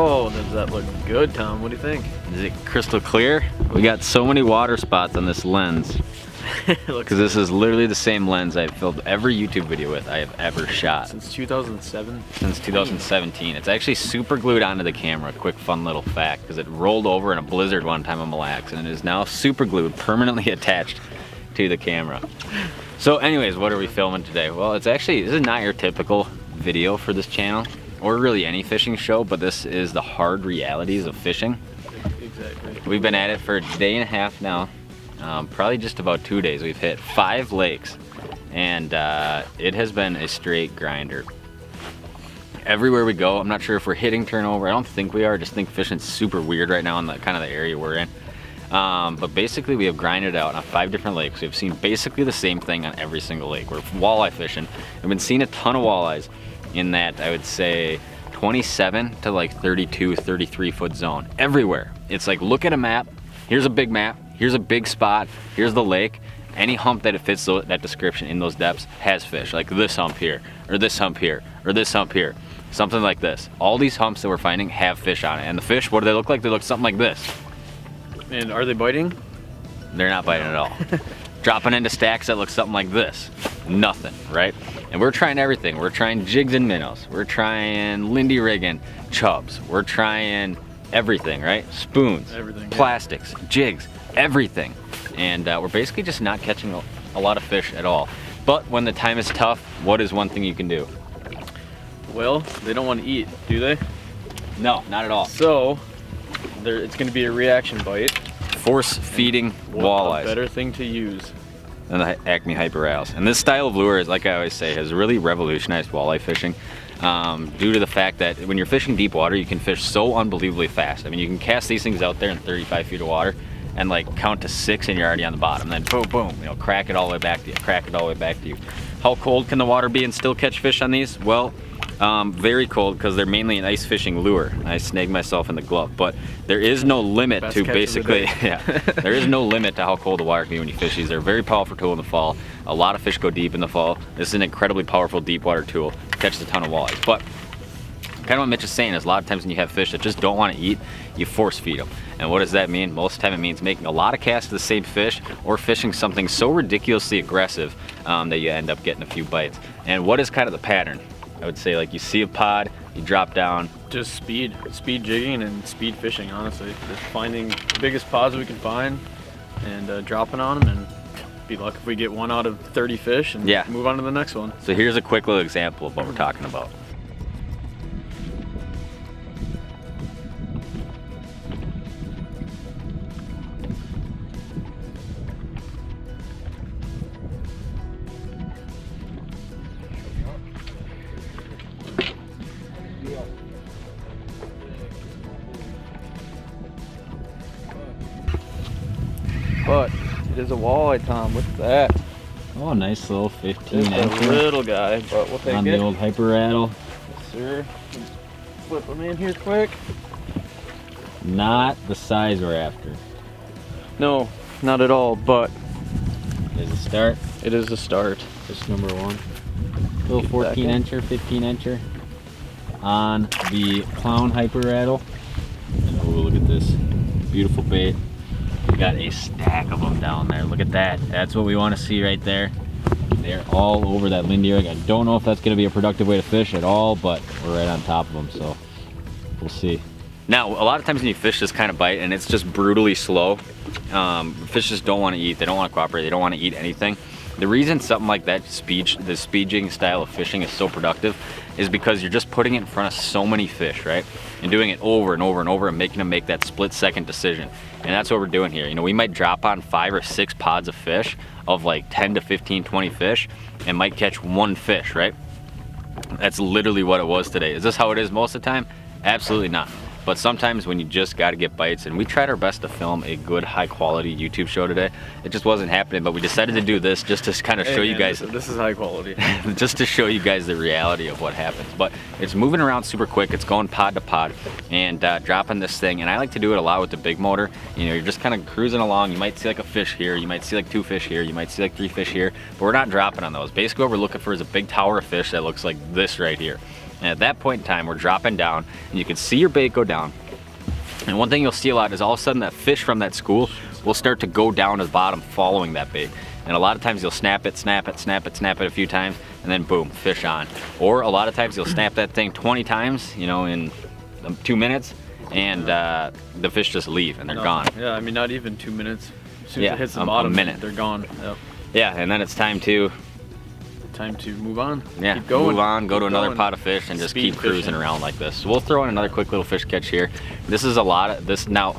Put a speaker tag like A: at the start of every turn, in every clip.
A: Oh, does that look good, Tom? What do you think?
B: Is it crystal clear? We got so many water spots on this lens. Because this is literally the same lens I've filmed every YouTube video with I have ever shot.
A: Since 2007?
B: Since 2017. It's actually super glued onto the camera. Quick fun little fact, because it rolled over in a blizzard one time on Mille Lacs and it is now super glued, permanently attached to the camera. So anyways, what are we filming today? Well, this is not your typical video for this channel, or really any fishing show, but this is the hard realities of fishing.
A: Exactly.
B: We've been at it for a day and a half now. Probably just about 2 days. We've hit 5 lakes and it has been a straight grinder. Everywhere we go, I'm not sure if we're hitting turnover. I don't think we are. I just think fishing's super weird right now in the kind of the area we're in. But basically we have grinded out on 5 different lakes. We've seen basically the same thing on every single lake. We're walleye fishing. I've been seeing a ton of walleyes in that, I would say, 27 to like 32, 33 foot zone. Everywhere. It's like, look at a map. Here's a big map. Here's a big spot, here's the lake. Any hump that it fits that description in those depths has fish, like this hump here, or this hump here, or this hump here. Something like this. All these humps that we're finding have fish on it. And the fish, what do they look like? They look something like this.
A: And are they biting?
B: They're not biting at all. Dropping into stacks that look something like this. Nothing, right? And we're trying everything. We're trying jigs and minnows. We're trying Lindy rigging, chubs. We're trying everything, right? Spoons,
A: everything,
B: plastics, jigs, everything. And we're basically just not catching a lot of fish at all. But when the time is tough, what is one thing you can do?
A: Well, they don't want to eat, do they?
B: No, not at all.
A: So, it's going to be a reaction bite.
B: Force feeding walleyes.
A: A better thing to use
B: than the Acme Hyper Rails. And this style of lure, is, like I always say, has really revolutionized walleye fishing. Due to the fact that when you're fishing deep water, you can fish so unbelievably fast. I mean, you can cast these things out there in 35 feet of water and like count to 6 and you're already on the bottom. And then boom, boom, you know, crack it all the way back to you, crack it all the way back to you. How cold can the water be and still catch fish on these? Well, very cold, because they're mainly an ice fishing lure. I snagged myself in the glove, but there is no limit to basically, yeah, there is no limit to how cold the water can be when you fish these. They're a very powerful tool in the fall. A lot of fish go deep in the fall. This is an incredibly powerful deep water tool. Catches a ton of walleyes. But kind of what Mitch is saying is a lot of times when you have fish that just don't want to eat, you force feed them. And what does that mean? Most of the time it means making a lot of casts of the same fish, or fishing something so ridiculously aggressive that you end up getting a few bites. And what is kind of the pattern? I would say, like, you see a pod, you drop down.
A: Just speed jigging and speed fishing, honestly. Just finding the biggest pods we can find and dropping on them, and be lucky if we get 1 out of 30 fish and move on to the next one.
B: So here's a quick little example of what we're talking about.
A: But it is a walleye, Tom. What's that?
B: Oh, nice little 15
A: inch.
B: It's
A: a little guy, but we'll take it.
B: On the old Hyper Rattle.
A: Yes, sir. Flip him in here quick.
B: Not the size we're after.
A: No, not at all, but
B: it is a start.
A: It is a start.
B: Fish number 1. Little 14 incher, 15 incher on the Clown Hyper Rattle. And oh, look at this beautiful bait. We got a stack of them down there. Look at that. That's what we want to see right there. They're all over that Lindy rig. I don't know if that's going to be a productive way to fish at all, but we're right on top of them, so we'll see. Now, a lot of times when you fish this kind of bite and it's just brutally slow, fish just don't want to eat. They don't want to cooperate. They don't want to eat anything. The reason something like that, the speed jigging style of fishing, is so productive is because you're just putting it in front of so many fish, right? And doing it over and over and over and making them make that split-second decision. And that's what we're doing here. You know, we might drop on 5 or 6 pods of fish, of like 10 to 15, 20 fish, and might catch 1 fish, right? That's literally what it was today. Is this how it is most of the time? Absolutely not. But sometimes when you just got to get bites, and we tried our best to film a good high quality YouTube show today, it just wasn't happening. But we decided to do this just to kind of show you guys.
A: This is high quality.
B: Just to show you guys the reality of what happens. But it's moving around super quick. It's going pod to pod and dropping this thing. And I like to do it a lot with the big motor. You know, you're just kind of cruising along. You might see like a fish here. You might see like 2 fish here. You might see like 3 fish here. But we're not dropping on those. Basically what we're looking for is a big tower of fish that looks like this right here. And at that point in time, we're dropping down, and you can see your bait go down. And one thing you'll see a lot is all of a sudden that fish from that school will start to go down to the bottom following that bait. And a lot of times you'll snap it, snap it, snap it, snap it a few times, and then boom, fish on. Or a lot of times you'll snap that thing 20 times, you know, in 2 minutes, and the fish just leave and they're gone.
A: Yeah, I mean, not even 2 minutes. As soon as it hits the
B: a
A: bottom,
B: minute.
A: they're gone. Yep.
B: Yeah, and then it's time to
A: move on.
B: Yeah,
A: keep going.
B: Move on, go to another
A: going.
B: pot of fish, and just
A: Speed
B: keep cruising
A: fishing.
B: around like this. So we'll throw in another quick little fish catch here. This is a lot of this. Now,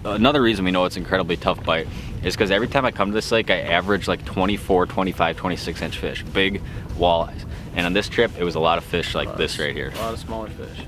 B: another reason we know it's incredibly tough bite is because every time I come to this lake, I average like 24, 25, 26 inch fish, big walleyes. And on this trip, it was a lot of fish like this right here.
A: A lot of smaller fish.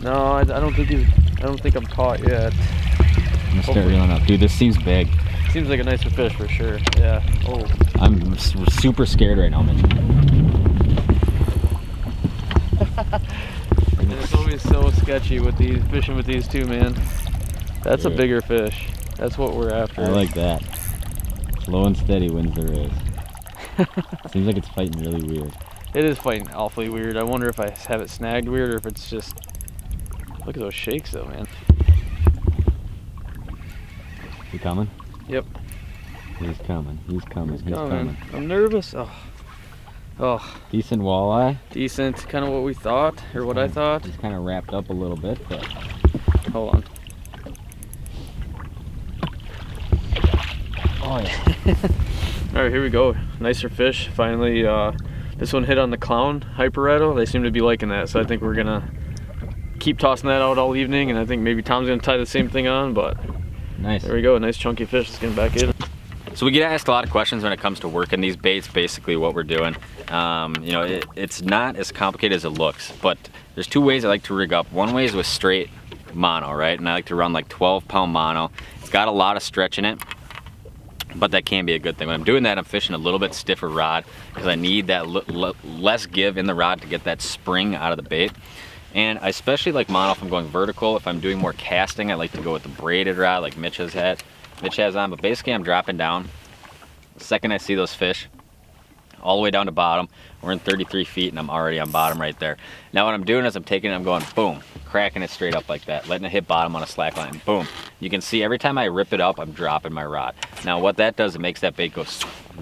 A: No, I don't think I'm caught yet.
B: I'm gonna start reeling up. Dude, this seems big.
A: Seems like a nicer fish for sure. Yeah. Oh.
B: I'm super scared right now, Mitch.
A: It's always so sketchy with these fishing with these two, man. That's a bigger fish. That's what we're after.
B: I like that. Slow and steady wins the race. Seems like it's fighting really weird.
A: It is fighting awfully weird. I wonder if I have it snagged weird or if it's just... Look at those shakes though, man.
B: You coming?
A: Yep.
B: He's coming. He's coming. He's coming.
A: I'm nervous. Oh. Oh.
B: Decent walleye.
A: Decent. Kind of what we thought, or what I thought.
B: He's kind of wrapped up a little bit, but...
A: Hold on.
B: Oh yeah.
A: All right, here we go. Nicer fish. Finally, this one hit on the clown hyper rattle. They seem to be liking that, so I think we're gonna keep tossing that out all evening, and I think maybe Tom's gonna tie the same thing on, but
B: nice.
A: There we go, a nice chunky fish. Let's get him back in.
B: So we get asked a lot of questions when it comes to working these baits, basically what we're doing. You know, it's not as complicated as it looks, but there's two ways I like to rig up. One way is with straight mono, right? And I like to run like 12-pound mono. It's got a lot of stretch in it, but that can be a good thing. When I'm doing that, I'm fishing a little bit stiffer rod because I need that less give in the rod to get that spring out of the bait. And I especially like mono if I'm going vertical. If I'm doing more casting, I like to go with the braided rod like Mitch has on. But basically I'm dropping down. The second I see those fish, all the way down to bottom, we're in 33 feet and I'm already on bottom right there. Now what I'm doing is I'm taking it, I'm going boom, cracking it straight up like that, letting it hit bottom on a slack line, boom. You can see every time I rip it up, I'm dropping my rod. Now what that does, it makes that bait go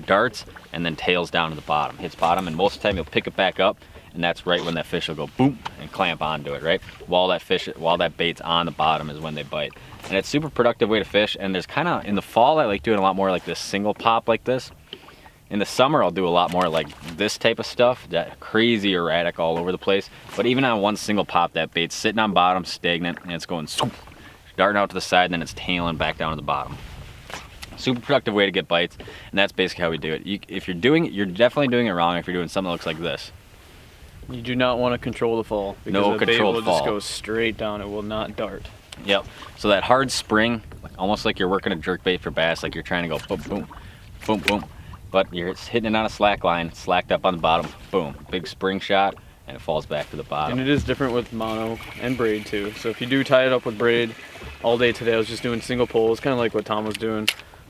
B: darts and then tails down to the bottom, hits bottom, and most of the time you'll pick it back up, and that's right when that fish will go boom and clamp onto it, right? While that bait's on the bottom is when they bite. And it's a super productive way to fish, and there's kind of, in the fall I like doing a lot more like this single pop like this. In the summer I'll do a lot more like this type of stuff, that crazy erratic all over the place. But even on one single pop, that bait's sitting on bottom, stagnant, and it's going swoop, darting out to the side, and then it's tailing back down to the bottom. Super productive way to get bites, and that's basically how we do it. If you're doing it, you're definitely doing it wrong if you're doing something that looks like this.
A: You do not want to control the fall. Because
B: No
A: the bait
B: controlled
A: will
B: fall.
A: just go straight down. It will not dart.
B: Yep. So that hard spring, almost like you're working a jerk bait for bass, like you're trying to go boom, boom, boom, boom. But you're hitting it on a slack line, slacked up on the bottom, boom. Big spring shot, and it falls back to the bottom.
A: And it is different with mono and braid too. So if you do tie it up with braid, all day today I was just doing single pulls, kind of like what Tom was doing.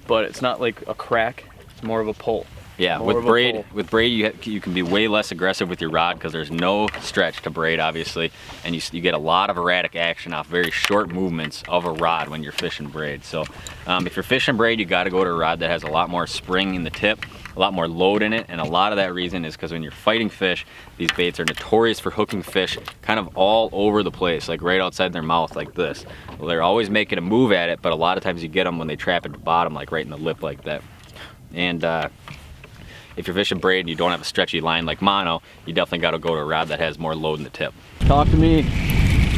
A: But it's not like a crack, it's more of a pull.
B: Yeah, with braid you can be way less aggressive with your rod because there's no stretch to braid, obviously, and you get a lot of erratic action off very short movements of a rod when you're fishing braid. So if you're fishing braid, you got to go to a rod that has a lot more spring in the tip, a lot more load in it, and a lot of that reason is because when you're fighting fish, these baits are notorious for hooking fish kind of all over the place, like right outside their mouth like this. Well, they're always making a move at it, but a lot of times you get them when they trap at the bottom, like right in the lip like that. And if you're fishing braid and you don't have a stretchy line like mono, you definitely got to go to a rod that has more load in the tip.
A: Talk to me.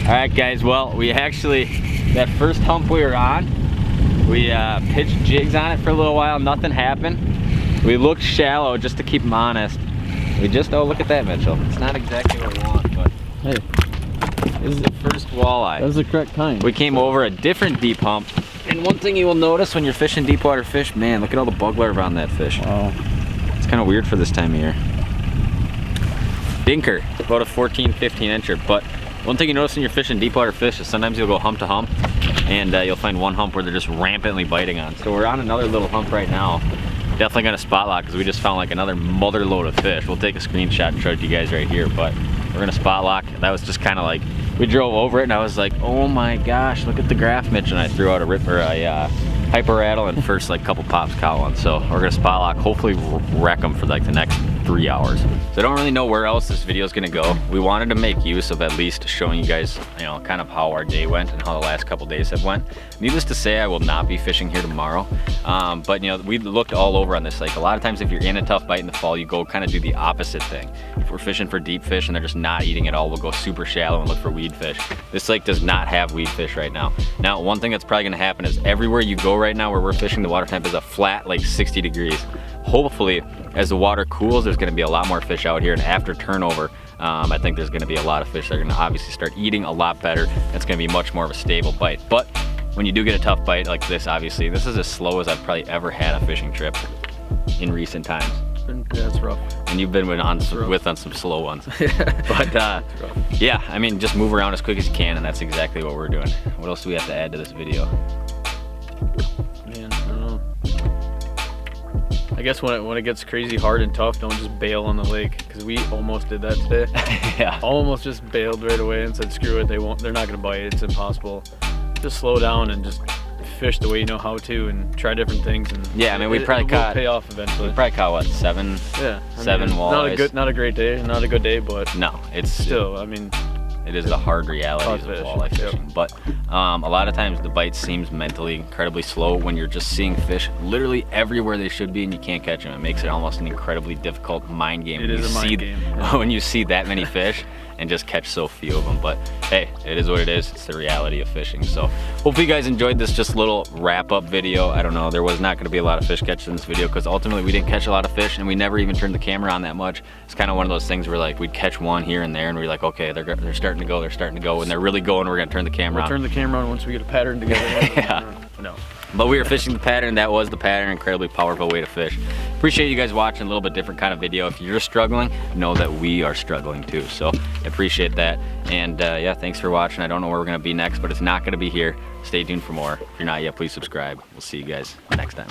B: All right, guys. Well, we actually, that first hump we were on, we pitched jigs on it for a little while. Nothing happened. We looked shallow just to keep them honest. We just, oh, look at that, Mitchell. It's not exactly what we want, but
A: Hey,
B: this is the first walleye.
A: that was the correct kind.
B: We came over a different deep hump. And one thing you will notice when you're fishing deep water fish, man, look at all the bug larvae on that fish.
A: Wow.
B: It's kind of weird for this time of year. Dinker, about a 14, 15 incher. But one thing you notice when you're fishing deep water fish is sometimes you'll go hump to hump and you'll find one hump where they're just rampantly biting on. So we're on another little hump right now. Definitely gonna spot lock because we just found like another mother load of fish. We'll take a screenshot and show it to you guys right here, but we're gonna spot lock. That was just kind of like, we drove over it and I was like, oh my gosh, look at the graph, Mitch, and I threw out a hyper rattle and first like couple pops caught one. So we're gonna spot lock, hopefully wreck them for like the next 3 hours. So I don't really know where else this video is gonna go. We wanted to make use of at least showing you guys, you know, kind of how our day went and how the last couple days have went. Needless to say, I will not be fishing here tomorrow. But you know, we looked all over on this lake. A lot of times if you're in a tough bite in the fall, you go kind of do the opposite thing. If we're fishing for deep fish and they're just not eating at all, we'll go super shallow and look for weed fish. This lake does not have weed fish right now. Now, one thing that's probably gonna happen is everywhere you go right now where we're fishing, the water temp is a flat like 60 degrees. Hopefully, as the water cools, there's gonna be a lot more fish out here, and after turnover, I think there's gonna be a lot of fish that are gonna obviously start eating a lot better. It's gonna be much more of a stable bite. But when you do get a tough bite like this, obviously, this is as slow as I've probably ever had a fishing trip in recent times.
A: Yeah, it's rough.
B: And you've been on some slow ones. But yeah, I mean, just move around as quick as you can, and that's exactly what we're doing. What else do we have to add to this video?
A: Man, I don't know. I guess when it gets crazy hard and tough, don't just bail on the lake, because we almost did that today.
B: Yeah.
A: Almost just bailed right away and said, screw it, they're not gonna bite, it's impossible. Just slow down and just fish the way you know how to and try different things. And
B: yeah, I mean, we probably caught,
A: pay off eventually.
B: We probably caught what, seven walleyes.
A: Not a great day, not a good day, but
B: no, it's
A: still, I mean,
B: it is the hard realities of walleye fishing.
A: Yep.
B: But a lot of times the bite seems mentally incredibly slow when you're just seeing fish literally everywhere they should be and you can't catch them. It makes it almost an incredibly difficult mind game.
A: It is a mind game. Yeah.
B: When you see that many fish and just catch so few of them. But hey, it is what it is. It's the reality of fishing. So hopefully you guys enjoyed this just little wrap up video. I don't know, there was not gonna be a lot of fish catches in this video because ultimately we didn't catch a lot of fish and we never even turned the camera on that much. It's kind of one of those things where like we'd catch one here and there and we're like, okay, they're starting to go, when they're really going, we're gonna turn the camera on.
A: Turn the camera on once we get a pattern together.
B: Yeah.
A: No.
B: But we were fishing the pattern. That was the pattern. Incredibly powerful way to fish. Appreciate you guys watching a little bit different kind of video. If you're struggling, know that we are struggling too. So I appreciate that. And yeah, thanks for watching. I don't know where we're gonna be next, but it's not gonna be here. Stay tuned for more. If you're not yet, please subscribe. We'll see you guys next time.